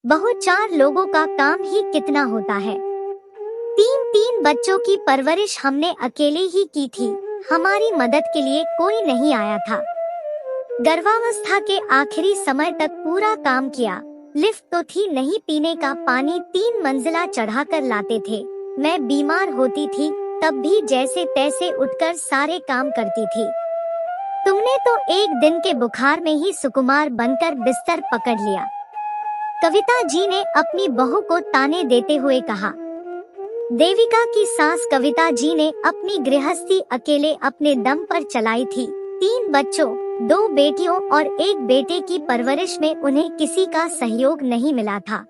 बहू 4 लोगों का काम ही कितना होता है। 3 बच्चों की परवरिश हमने अकेले ही की थी। हमारी मदद के लिए कोई नहीं आया था। गर्भावस्था के आखिरी समय तक पूरा काम किया। लिफ्ट तो थी नहीं, पीने का पानी 3 मंजिला चढ़ाकर लाते थे। मैं बीमार होती थी तब भी जैसे तैसे उठकर सारे काम करती थी। तुमने तो एक दिन के बुखार में ही सुकुमार बनकर बिस्तर पकड़ लिया। कविता जी ने अपनी बहू को ताने देते हुए कहा। देविका की सास कविता जी ने अपनी गृहस्थी अकेले अपने दम पर चलाई थी। 3 बच्चों, 2 बेटियों और 1 बेटे की परवरिश में उन्हें किसी का सहयोग नहीं मिला था।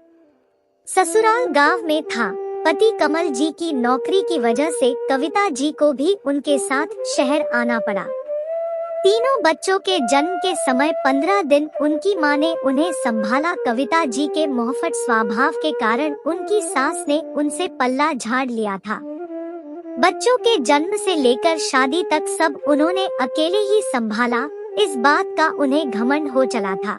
ससुराल गांव में था। पति कमल जी की नौकरी की वजह से कविता जी को भी उनके साथ शहर आना पड़ा। तीनों बच्चों के जन्म के समय 15 दिन उनकी मां ने उन्हें संभाला। कविता जी के मोहफट स्वभाव के कारण उनकी सास ने उनसे पल्ला झाड़ लिया था। बच्चों के जन्म से लेकर शादी तक सब उन्होंने अकेले ही संभाला। इस बात का उन्हें घमंड हो चला था।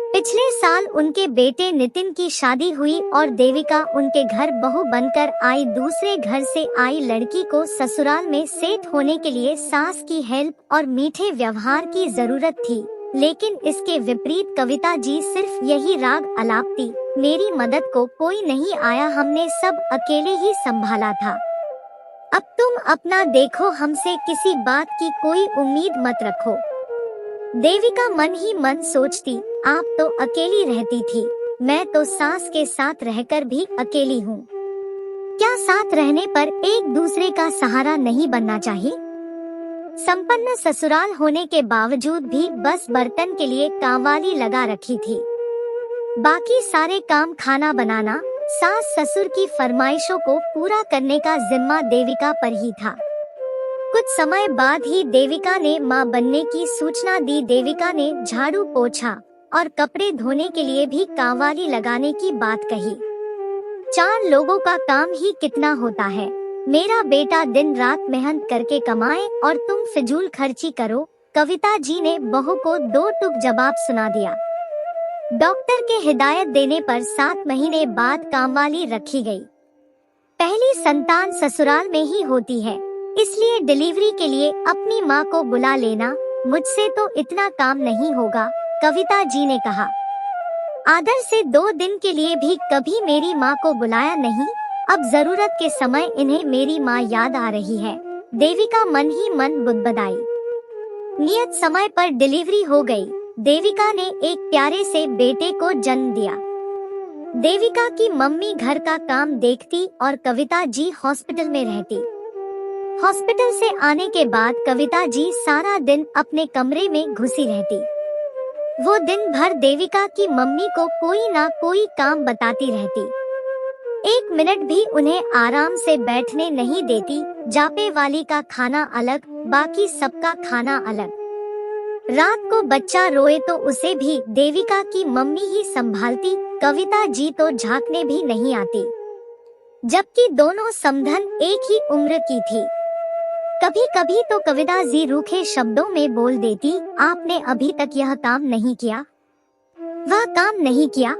पिछले साल उनके बेटे नितिन की शादी हुई और देविका उनके घर बहू बनकर आई। दूसरे घर से आई लड़की को ससुराल में सेट होने के लिए सास की हेल्प और मीठे व्यवहार की जरूरत थी, लेकिन इसके विपरीत कविता जी सिर्फ यही राग अलापती। मेरी मदद को कोई नहीं आया, हमने सब अकेले ही संभाला था। अब तुम अपना देखो, हमसे किसी बात की कोई उम्मीद मत रखो। देविका मन ही मन सोचती, आप तो अकेली रहती थी, मैं तो सास के साथ रहकर भी अकेली हूँ। क्या साथ रहने पर एक दूसरे का सहारा नहीं बनना चाहिए? संपन्न ससुराल होने के बावजूद भी बस बर्तन के लिए कामवाली लगा रखी थी। बाकी सारे काम, खाना बनाना, सास ससुर की फरमाइशों को पूरा करने का जिम्मा देविका पर ही था। कुछ समय बाद ही देविका ने मां बनने की सूचना दी। देविका ने झाड़ू पोछा और कपड़े धोने के लिए भी कामवाली लगाने की बात कही। 4 लोगों का काम ही कितना होता है। मेरा बेटा दिन रात मेहनत करके कमाए और तुम फिजूल खर्ची करो। कविता जी ने बहू को 2 टूक जवाब सुना दिया। डॉक्टर के हिदायत देने पर 7 महीने बाद कामवाली रखी गई। पहली संतान ससुराल में ही होती है, इसलिए डिलीवरी के लिए अपनी माँ को बुला लेना। मुझसे तो इतना काम नहीं होगा, कविता जी ने कहा। आदर से 2 दिन के लिए भी कभी मेरी माँ को बुलाया नहीं। अब जरूरत के समय इन्हें मेरी माँ याद आ रही है, देविका मन ही मन बुदबुदाई। नियत समय पर डिलीवरी हो गई। देविका ने एक प्यारे से बेटे को जन्म दिया। देविका की मम्मी घर का काम देखती और कविता जी हॉस्पिटल में रहती। हॉस्पिटल से आने के बाद कविता जी सारा दिन अपने कमरे में घुसी रहती। वो दिन भर देविका की मम्मी को कोई ना कोई काम बताती रहती। 1 मिनट भी उन्हें आराम से बैठने नहीं देती। जापे वाली का खाना अलग, बाकी सबका खाना अलग। रात को बच्चा रोए तो उसे भी देविका की मम्मी ही संभालती। कविता जी तो झांकने भी नहीं आती, जबकि दोनों समधन एक ही उम्र की थी। कभी कभी तो कविता जी रूखे शब्दों में बोल देती, आपने अभी तक यह काम नहीं किया, वह काम नहीं किया।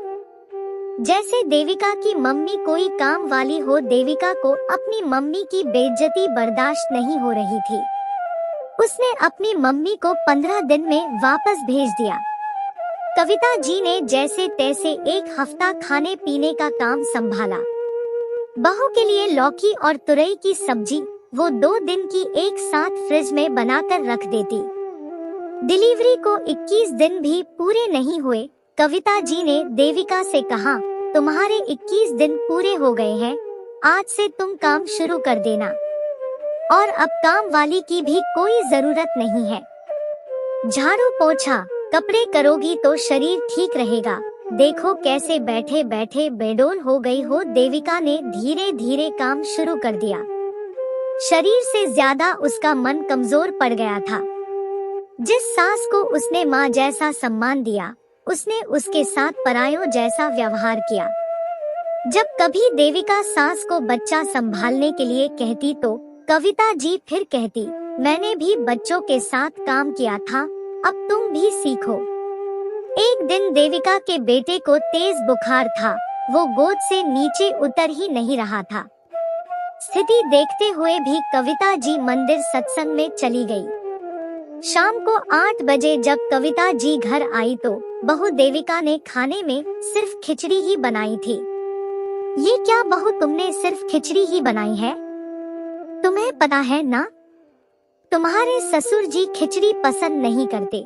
जैसे देविका की मम्मी कोई काम वाली हो। देविका को अपनी मम्मी की बेइज्जती बर्दाश्त नहीं हो रही थी। उसने अपनी मम्मी को 15 दिन में वापस भेज दिया। कविता जी ने जैसे तैसे 1 हफ्ता खाने पीने का काम संभाला। बहू के लिए लौकी और तुरई की सब्जी वो 2 दिन की एक साथ फ्रिज में बनाकर रख देती। डिलीवरी को 21 दिन भी पूरे नहीं हुए। कविता जी ने देविका से कहा, तुम्हारे 21 दिन पूरे हो गए हैं, आज से तुम काम शुरू कर देना और अब काम वाली की भी कोई जरूरत नहीं है। झाड़ू पोछा कपड़े करोगी तो शरीर ठीक रहेगा। देखो कैसे बैठे बैठे बेडौल हो गई हो। देविका ने धीरे धीरे काम शुरू कर दिया। शरीर से ज्यादा उसका मन कमजोर पड़ गया था। जिस सास को उसने माँ जैसा सम्मान दिया, उसने उसके साथ परायों जैसा व्यवहार किया। जब कभी देविका सास को बच्चा संभालने के लिए कहती तो कविता जी फिर कहती, मैंने भी बच्चों के साथ काम किया था, अब तुम भी सीखो। एक दिन देविका के बेटे को तेज बुखार था। वो गोद से नीचे उतर ही नहीं रहा था। स्थिति देखते हुए भी कविता जी मंदिर सत्संग में चली गई। शाम को 8 बजे जब कविता जी घर आई तो बहू देविका ने खाने में सिर्फ खिचड़ी ही बनाई थी। ये क्या बहू, तुमने सिर्फ खिचड़ी ही बनाई है? तुम्हें पता है ना, तुम्हारे ससुर जी खिचड़ी पसंद नहीं करते।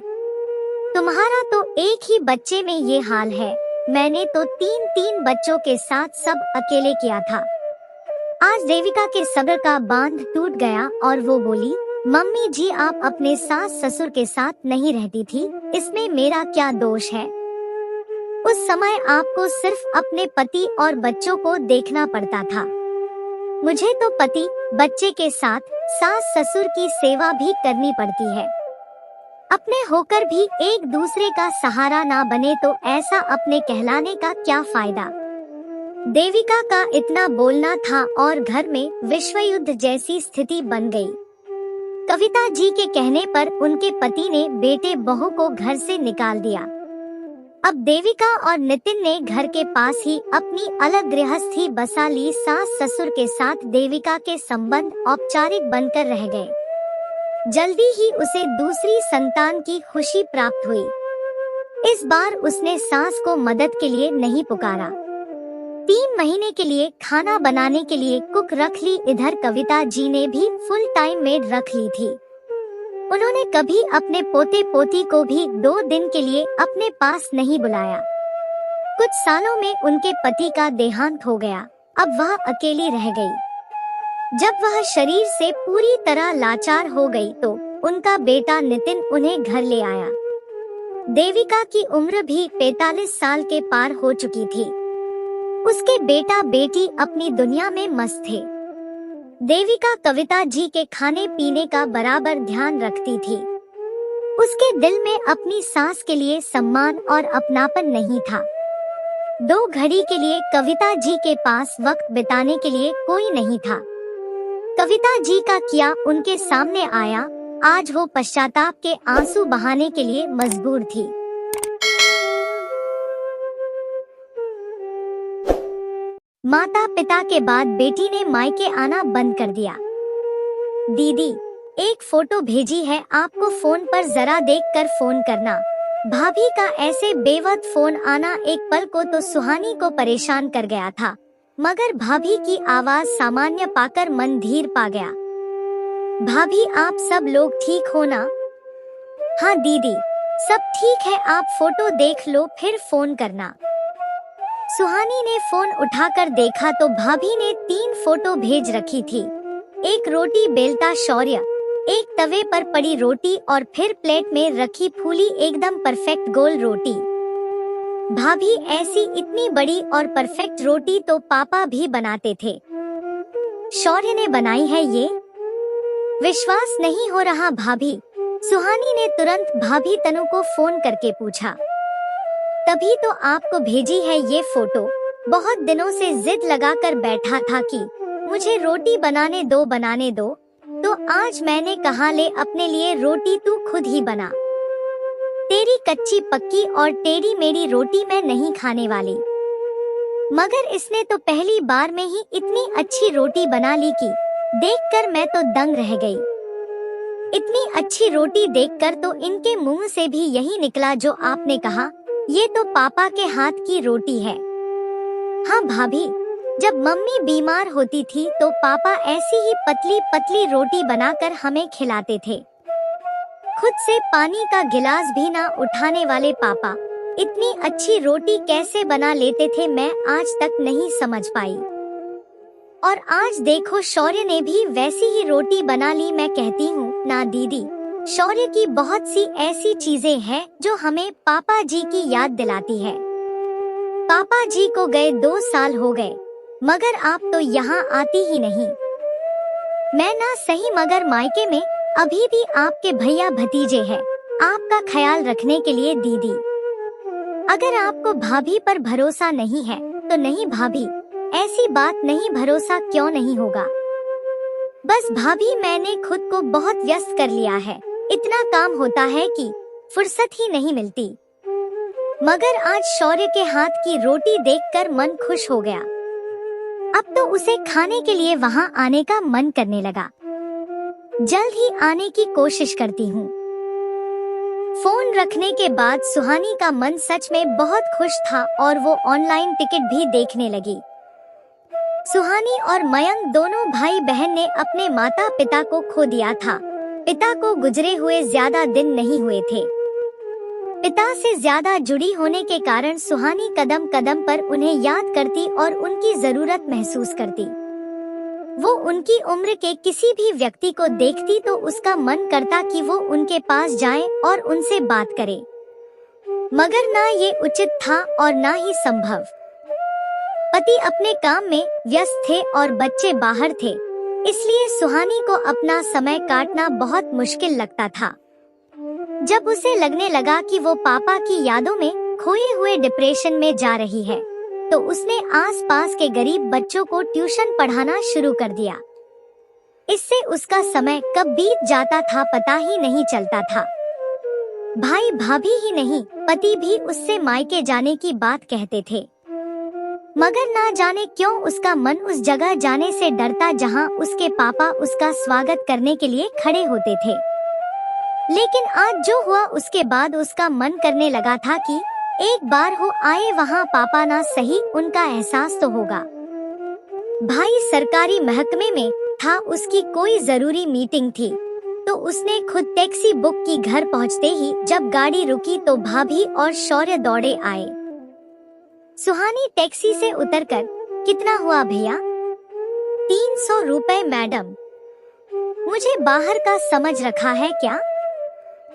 तुम्हारा तो एक ही बच्चे में ये हाल है। मैंने तो 3 बच्चों के साथ सब अकेले किया था। आज देविका के सब्र का बांध टूट गया और वो बोली, मम्मी जी आप अपने सास ससुर के साथ नहीं रहती थी, इसमें मेरा क्या दोष है? उस समय आपको सिर्फ अपने पति और बच्चों को देखना पड़ता था। मुझे तो पति बच्चे के साथ सास ससुर की सेवा भी करनी पड़ती है। अपने होकर भी एक दूसरे का सहारा ना बने तो ऐसा अपने कहलाने का क्या फायदा? देविका का इतना बोलना था और घर में विश्व युद्ध जैसी स्थिति बन गई। कविता जी के कहने पर उनके पति ने बेटे बहू को घर से निकाल दिया। अब देविका और नितिन ने घर के पास ही अपनी अलग गृहस्थी बसा ली। सास ससुर के साथ देविका के संबंध औपचारिक बनकर रह गए। जल्दी ही उसे दूसरी संतान की खुशी प्राप्त हुई। इस बार उसने सास को मदद के लिए नहीं पुकारा। 3 महीने के लिए खाना बनाने के लिए कुक रख ली। इधर कविता जी ने भी फुल टाइम मेड रख ली थी। उन्होंने कभी अपने पोते पोती को भी 2 दिन के लिए अपने पास नहीं बुलाया। कुछ सालों में उनके पति का देहांत हो गया। अब वह अकेली रह गई। जब वह शरीर से पूरी तरह लाचार हो गई तो उनका बेटा नितिन उन्हें घर ले आया। देविका की उम्र भी 45 साल के पार हो चुकी थी। उसके बेटा बेटी अपनी दुनिया में मस्त थे। देविका कविता जी के खाने पीने का बराबर ध्यान रखती थी। उसके दिल में अपनी सास के लिए सम्मान और अपनापन नहीं था। 2 घड़ी के लिए कविता जी के पास वक्त बिताने के लिए कोई नहीं था। कविता जी का किया उनके सामने आया। आज वो पश्चाताप के आंसू बहाने के लिए मजबूर थी। माता पिता के बाद बेटी ने मायके आना बंद कर दिया। दीदी, एक फोटो भेजी है आपको, फोन पर जरा देखकर फोन करना। भाभी का ऐसे बेवक्त फोन आना एक पल को तो सुहानी को परेशान कर गया था, मगर भाभी की आवाज सामान्य पाकर मन धीर पा गया। भाभी आप सब लोग ठीक हो ना? हाँ दीदी, सब ठीक है, आप फोटो देख लो फिर फोन करना। सुहानी ने फोन उठाकर देखा तो भाभी ने 3 फोटो भेज रखी थी। एक रोटी बेलता शौर्य, एक तवे पर पड़ी रोटी और फिर प्लेट में रखी फूली एकदम परफेक्ट गोल रोटी। भाभी ऐसी इतनी बड़ी और परफेक्ट रोटी तो पापा भी बनाते थे, शौर्य ने बनाई है ये? विश्वास नहीं हो रहा भाभी, सुहानी ने तुरंत भाभी तनु को फोन करके पूछा। तभी तो आपको भेजी है ये फोटो। बहुत दिनों से जिद लगाकर बैठा था कि मुझे रोटी बनाने दो, तो आज मैंने कहा ले अपने लिए रोटी तू खुद ही बना। तेरी कच्ची पक्की और टेढ़ी मेढ़ी रोटी मैं नहीं खाने वाली। मगर इसने तो पहली बार में ही इतनी अच्छी रोटी बना ली कि देखकर मैं तो दंग रह गई। इतनी अच्छी रोटी देखकर तो इनके मुंह से भी यही निकला जो आपने कहा, ये तो पापा के हाथ की रोटी है। हाँ भाभी, जब मम्मी बीमार होती थी तो पापा ऐसी ही पतली पतली रोटी बनाकर हमें खिलाते थे। खुद से पानी का गिलास भी ना उठाने वाले पापा इतनी अच्छी रोटी कैसे बना लेते थे, मैं आज तक नहीं समझ पाई। और आज देखो शौर्य ने भी वैसी ही रोटी बना ली। मैं कहती हूँ ना दीदी, शौर्य की बहुत सी ऐसी चीजें हैं जो हमें पापा जी की याद दिलाती है। पापा जी को गए 2 साल हो गए, मगर आप तो यहाँ आती ही नहीं। मैं ना सही मगर मायके में अभी भी आपके भैया भतीजे हैं, आपका ख्याल रखने के लिए दीदी। अगर आपको भाभी पर भरोसा नहीं है तो नहीं भाभी, ऐसी बात नहीं, भरोसा क्यों नहीं होगा। बस भाभी मैंने खुद को बहुत व्यस्त कर लिया है, इतना काम होता है कि फुर्सत ही नहीं मिलती। मगर आज शौर्य के हाथ की रोटी देखकर मन खुश हो गया। अब तो उसे खाने के लिए वहां आने का मन करने लगा। जल्द ही आने की कोशिश करती हूँ। फोन रखने के बाद सुहानी का मन सच में बहुत खुश था और वो ऑनलाइन टिकट भी देखने लगी। सुहानी और मयंक दोनों भाई बहन ने अपने माता पिता को खो दिया था। पिता को गुजरे हुए ज्यादा दिन नहीं हुए थे। पिता से ज्यादा जुड़ी होने के कारण सुहानी कदम कदम पर उन्हें याद करती और उनकी जरूरत महसूस करती। वो उनकी उम्र के किसी भी व्यक्ति को देखती तो उसका मन करता कि वो उनके पास जाए और उनसे बात करे, मगर ना ये उचित था और ना ही संभव। पति अपने काम में व्यस्त थे और बच्चे बाहर थे, इसलिए सुहानी को अपना समय काटना बहुत मुश्किल लगता था। जब उसे लगने लगा कि वो पापा की यादों में खोए हुए डिप्रेशन में जा रही है, तो उसने आसपास के गरीब बच्चों को ट्यूशन पढ़ाना शुरू कर दिया। इससे उसका समय कब बीत जाता था पता ही नहीं चलता था। भाई भाभी ही नहीं, पति भी उससे मायके जाने की बात कहते थे, मगर ना जाने क्यों उसका मन उस जगह जाने से डरता जहां उसके पापा उसका स्वागत करने के लिए खड़े होते थे। लेकिन आज जो हुआ उसके बाद उसका मन करने लगा था कि एक बार हो आए वहां पापा ना सही, उनका एहसास तो होगा। भाई सरकारी महकमे में था, उसकी कोई जरूरी मीटिंग थी, तो उसने खुद टैक्सी बुक की। घर पहुंचते ही जब गाड़ी रुकी तो भाभी और शौर्य दौड़े आए। सुहानी टैक्सी से उतरकर, कितना हुआ भैया? 300 रुपए मैडम। मुझे बाहर का समझ रखा है क्या?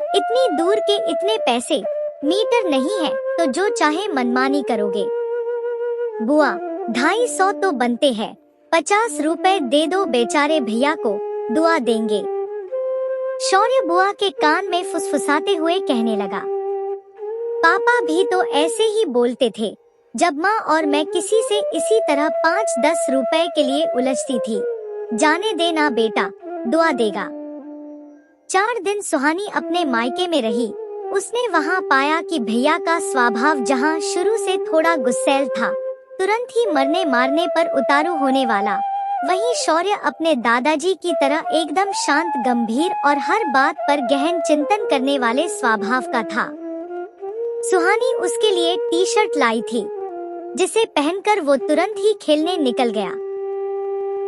इतनी दूर के इतने पैसे, मीटर नहीं है तो जो चाहे मनमानी करोगे। बुआ 250 तो बनते हैं, 50 रुपए दे दो बेचारे भैया को, दुआ देंगे। शौर्य बुआ के कान में फुसफुसाते हुए कहने लगा। पापा भी तो ऐसे ही बोलते थे जब माँ और मैं किसी से इसी तरह 5-10 रुपए के लिए उलझती थी। जाने देना बेटा, दुआ देगा। 4 दिन सुहानी अपने मायके में रही। उसने वहाँ पाया कि भैया का स्वभाव जहाँ शुरू से थोड़ा गुस्सैल था, तुरंत ही मरने मारने पर उतारू होने वाला, वहीं शौर्य अपने दादाजी की तरह एकदम शांत, गंभीर और हर बात पर गहन चिंतन करने वाले स्वभाव का था। सुहानी उसके लिए टी-शर्ट लाई थी, जिसे पहनकर वो तुरंत ही खेलने निकल गया।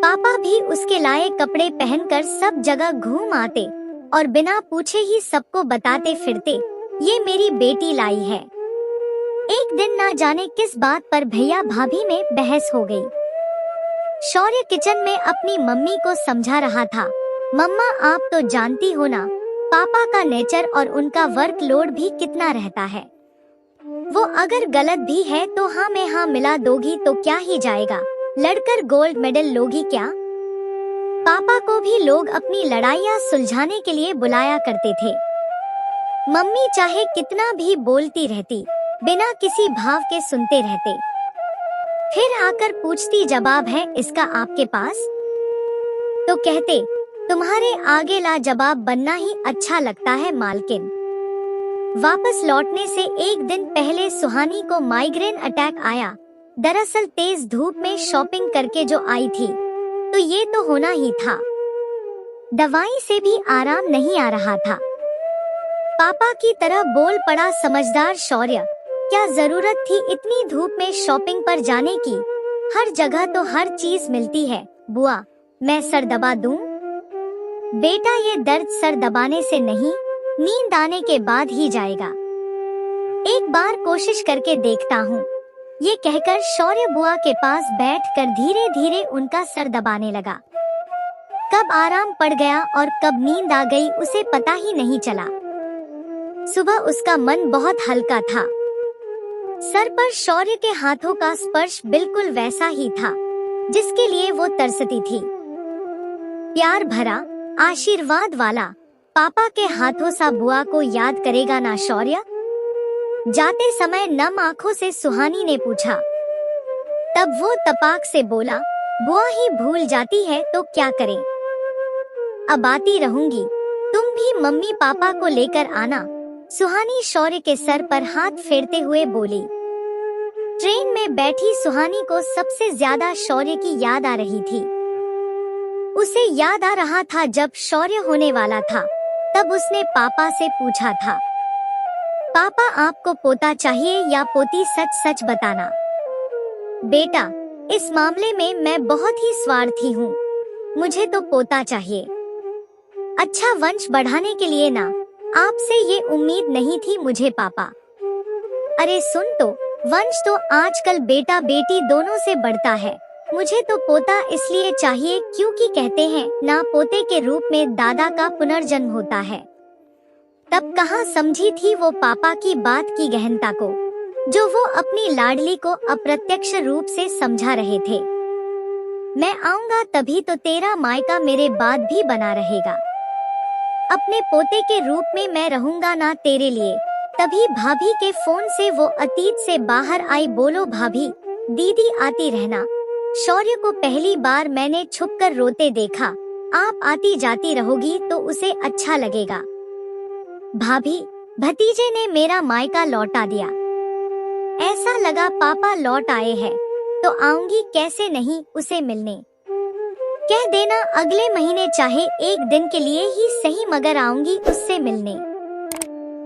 पापा भी उसके लाए कपड़े पहनकर सब जगह घूम आते और बिना पूछे ही सबको बताते फिरते, ये मेरी बेटी लाई है। एक दिन ना जाने किस बात पर भैया भाभी में बहस हो गई। शौर्य किचन में अपनी मम्मी को समझा रहा था, मम्मा आप तो जानती हो ना, पापा का नेचर और उनका वर्कलोड भी कितना रहता है। वो अगर गलत भी है तो हाँ में हाँ मिला दोगी तो क्या ही जाएगा, लड़कर गोल्ड मेडल लोगी क्या? पापा को भी लोग अपनी लड़ाइयाँ सुलझाने के लिए बुलाया करते थे। मम्मी चाहे कितना भी बोलती रहती, बिना किसी भाव के सुनते रहते। फिर आकर पूछती, जवाब है इसका आपके पास? तो कहते, तुम्हारे आगे ला जवाब बनना ही अच्छा लगता है मालकिन। वापस लौटने से एक दिन पहले सुहानी को माइग्रेन अटैक आया। दरअसल तेज धूप में शॉपिंग करके जो आई थी, तो ये तो होना ही था। दवाई से भी आराम नहीं आ रहा था। पापा की तरह बोल पड़ा समझदार शौर्य, क्या जरूरत थी इतनी धूप में शॉपिंग पर जाने की? हर जगह तो हर चीज मिलती है। बुआ मैं सर दबा दूं? बेटा ये दर्द सर दबाने से नहीं, नींद आने के बाद ही जाएगा। एक बार कोशिश करके देखता हूँ। ये कहकर शौर्य बुआ के पास बैठकर धीरे धीरे उनका सर दबाने लगा। कब आराम पड़ गया और कब नींद आ गई उसे पता ही नहीं चला। सुबह उसका मन बहुत हल्का था। सर पर शौर्य के हाथों का स्पर्श बिल्कुल वैसा ही था जिसके लिए वो तरसती थी। प्यार भरा, आशीर्वाद वाला पापा के हाथों सा बुआ को याद करेगा ना शौर्य? जाते समय नम आंखों से सुहानी ने पूछा। तब वो तपाक से बोला, बुआ ही भूल जाती है तो क्या करें? अब आती रहूंगी, तुम भी मम्मी पापा को लेकर आना, सुहानी शौर्य के सर पर हाथ फेरते हुए बोली। ट्रेन में बैठी सुहानी को सबसे ज्यादा शौर्य की याद आ रही थी। उसे याद आ रहा था जब शौर्य होने वाला था, तब उसने पापा से पूछा था, पापा आपको पोता चाहिए या पोती, सच सच बताना। बेटा, इस मामले में मैं बहुत ही स्वार्थी हूँ, मुझे तो पोता चाहिए। अच्छा वंश बढ़ाने के लिए ना, आपसे ये उम्मीद नहीं थी मुझे पापा। अरे सुन तो, वंश तो आजकल बेटा बेटी दोनों से बढ़ता है। मुझे तो पोता इसलिए चाहिए क्योंकि कहते हैं ना, पोते के रूप में दादा का पुनर्जन्म होता है। तब कहाँ समझी थी वो पापा की बात की गहनता को, जो वो अपनी लाडली को अप्रत्यक्ष रूप से समझा रहे थे। मैं आऊंगा तभी तो तेरा मायका मेरे बाद भी बना रहेगा। अपने पोते के रूप में मैं रहूंगा ना तेरे लिए। तभी भाभी के फोन से वो अतीत से बाहर आई। बोलो भाभी, दीदी आती रहना। शौर्य को पहली बार मैंने छुपकर रोते देखा। आप आती जाती रहोगी तो उसे अच्छा लगेगा। भाभी, भतीजे ने मेरा मायका लौटा दिया। ऐसा लगा पापा लौट आए हैं, तो आऊंगी कैसे नहीं उसे मिलने। कह देना अगले महीने, चाहे एक दिन के लिए ही सही, मगर आऊंगी उससे मिलने।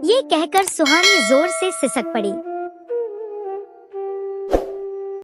ये कहकर सुहानी जोर से सिसक पड़ी।